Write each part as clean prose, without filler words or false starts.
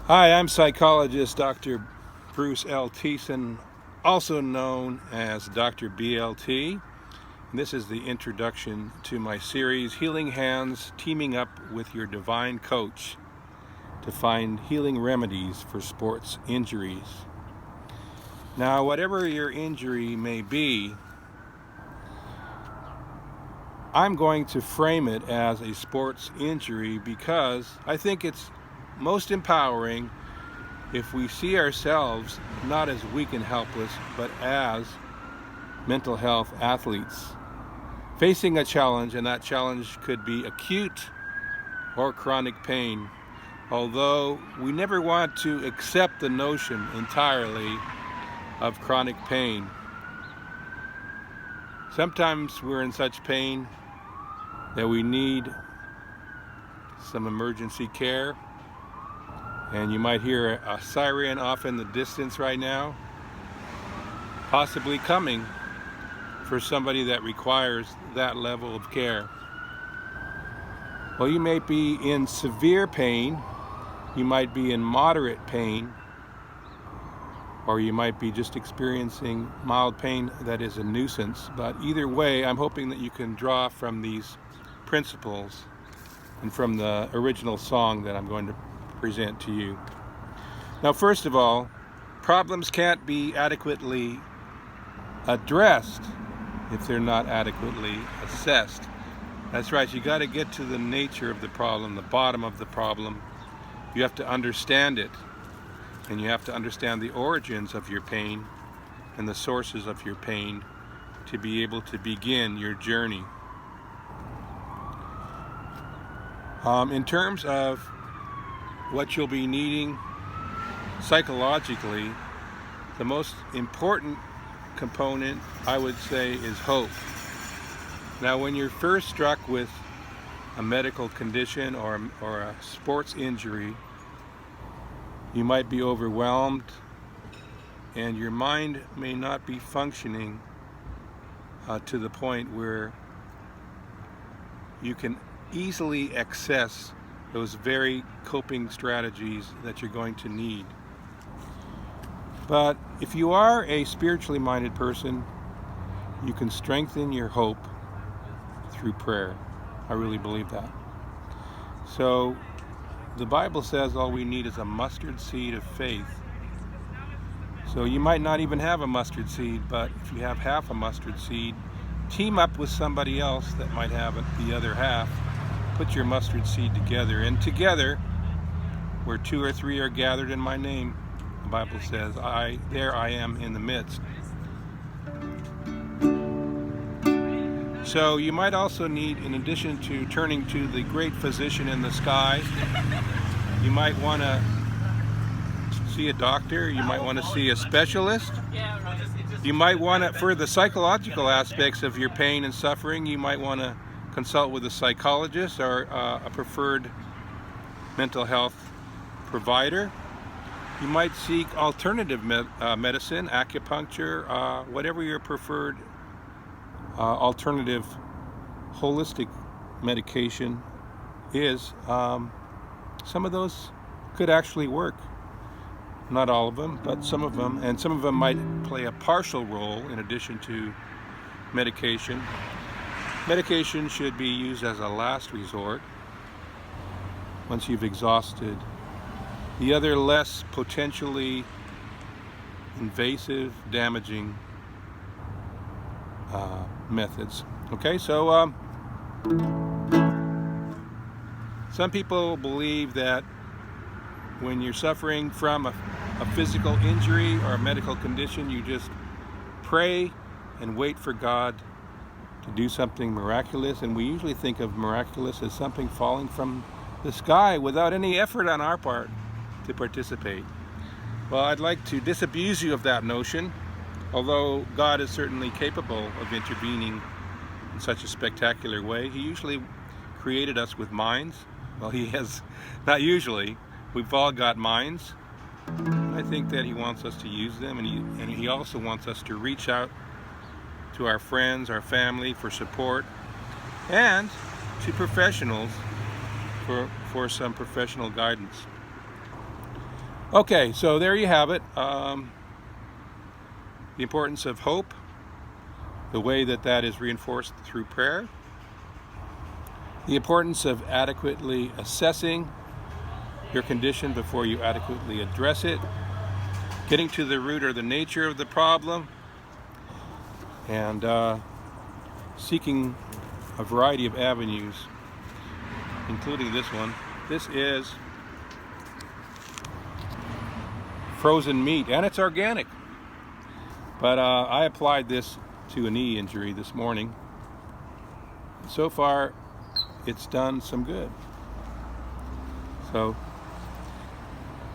Hi, I'm psychologist Dr. Bruce L. Thiessen, also known as Dr. BLT. And this is the introduction to my series, Healing Hands, Teaming Up with Your Divine Coach to find healing remedies for sports injuries. Now, whatever your injury may be, I'm going to frame it as a sports injury because I think it's most empowering if we see ourselves not as weak and helpless, but as mental health athletes facing a challenge, and that challenge could be acute or chronic pain. Although we never want to accept the notion entirely of chronic pain. Sometimes we're in such pain that we need some emergency care. And you might hear a siren off in the distance right now, possibly coming for somebody that requires that level of care. Well, you may be in severe pain, you might be in moderate pain, or you might be just experiencing mild pain that is a nuisance. But either way, I'm hoping that you can draw from these principles and from the original song that I'm going to present to you. Now, first of all, problems can't be adequately addressed if they're not adequately assessed. That's right, you got to get to the nature of the problem, the bottom of the problem. You have to understand it, and you have to understand the origins of your pain and the sources of your pain to be able to begin your journey. In terms of what you'll be needing psychologically, the most important component, I would say, is hope. Now, when you're first struck with a medical condition or a sports injury, you might be overwhelmed and your mind may not be functioning to the point where you can easily access those very coping strategies that you're going to need. But if you are a spiritually minded person, you can strengthen your hope through prayer. I really believe that. So the Bible says all we need is a mustard seed of faith. So you might not even have a mustard seed, but if you have half a mustard seed, team up with somebody else that might have the other half. Put your mustard seed together, and together, where 2 or 3 are gathered in my name, the Bible says, there I am in the midst. So you might also need, in addition to turning to the great physician in the sky, you might want to see a doctor, you might want to see a specialist. You might want to, for the psychological aspects of your pain and suffering, you might want to consult with a psychologist or a preferred mental health provider. You might seek alternative medicine, acupuncture, whatever your preferred alternative holistic medication is. Some of those could actually work. Not all of them, but some of them. And some of them might play a partial role in addition to medication. Medication should be used as a last resort once you've exhausted the other less potentially invasive, damaging methods. Okay, so some people believe that when you're suffering from a physical injury or a medical condition, you just pray and wait for God to do something miraculous, and we usually think of miraculous as something falling from the sky without any effort on our part to participate. Well, I'd like to disabuse you of that notion, although God is certainly capable of intervening in such a spectacular way. He usually created us with minds. Well, he has, not usually, we've all got minds. I think that he wants us to use them, and he also wants us to reach out to our friends, our family for support, and to professionals for some professional guidance. Okay, so there you have it. The importance of hope, the way that is reinforced through prayer, the importance of adequately assessing your condition before you adequately address it, getting to the root or the nature of the problem, and seeking a variety of avenues, including this one. This is frozen meat, and it's organic. But I applied this to a knee injury this morning. So far, it's done some good. So,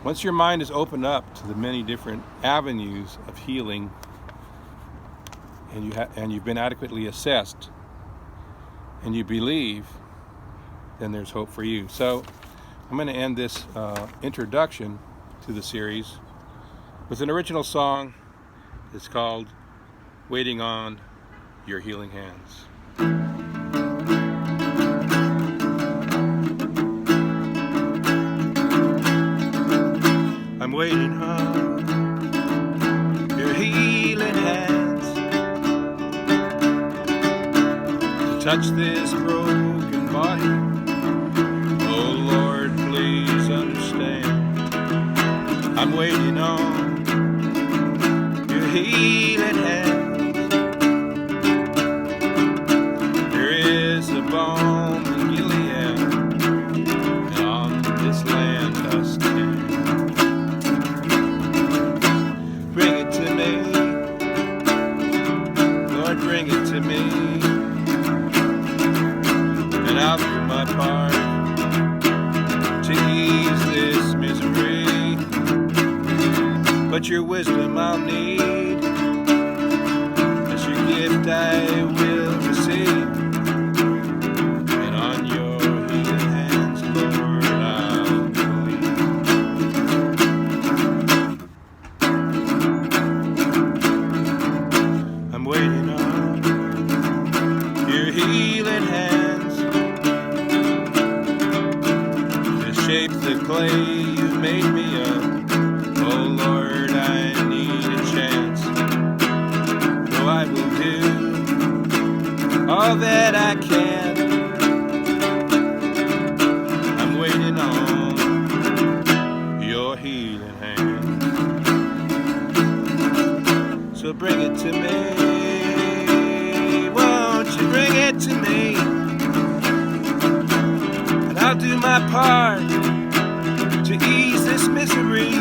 once your mind is opened up to the many different avenues of healing, and you've been adequately assessed, and you believe, then there's hope for you. So, I'm going to end this introduction to the series with an original song. It's called "Waiting on Your Healing Hands." I'm waiting on your healing hands to touch this broken body. Oh Lord, please understand. I'm waiting on your healing hands. There is a balm in Gilead, and on this land I stand. Bring it to me, Lord, bring it to me, and I'll do my part to ease this misery. But your wisdom I'll need, as your gift I will receive, and on your healing hands, Lord, I'll believe. I'm waiting on your healing hands to shape the clay you made me of. Oh Lord, I need a chance, so I will do all that I can. I'm waiting on your healing hand. So bring it to me, won't you bring it to me, and I'll do my part to ease this misery.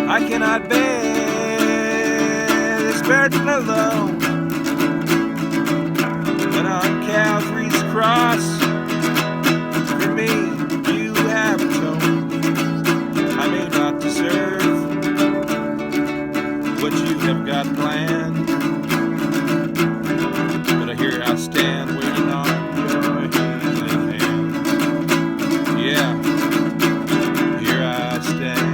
I cannot bear this burden alone, and on Calvary's cross, for me you have atoned. I may not deserve what you have got planned, but here I stand waiting on your healing hand. Yeah, here I stand.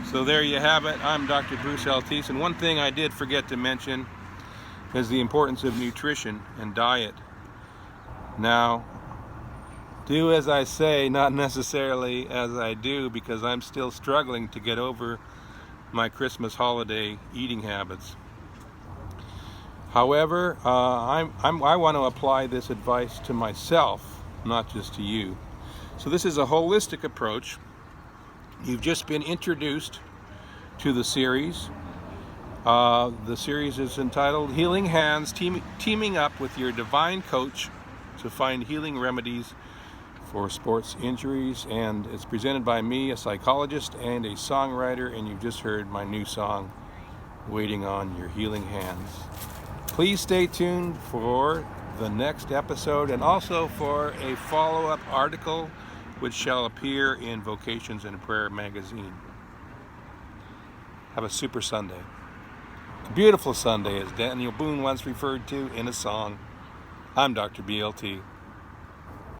So there you have it. I'm Dr. Bruce Altice, and one thing I did forget to mention is the importance of nutrition and diet. Now, do as I say, not necessarily as I do, because I'm still struggling to get over my Christmas holiday eating habits. However, I want to apply this advice to myself, not just to you. So this is a holistic approach. You've just been introduced to the series. The series is entitled Healing Hands, Teaming Up with Your Divine Coach to Find Healing Remedies for Sports Injuries. And it's presented by me, a psychologist and a songwriter, and you've just heard my new song, Waiting on Your Healing Hands. Please stay tuned for the next episode, and also for a follow-up article which shall appear in Vocations and Prayer magazine. Have a super Sunday. A beautiful Sunday, as Daniel Boone once referred to in a song. I'm Dr. BLT.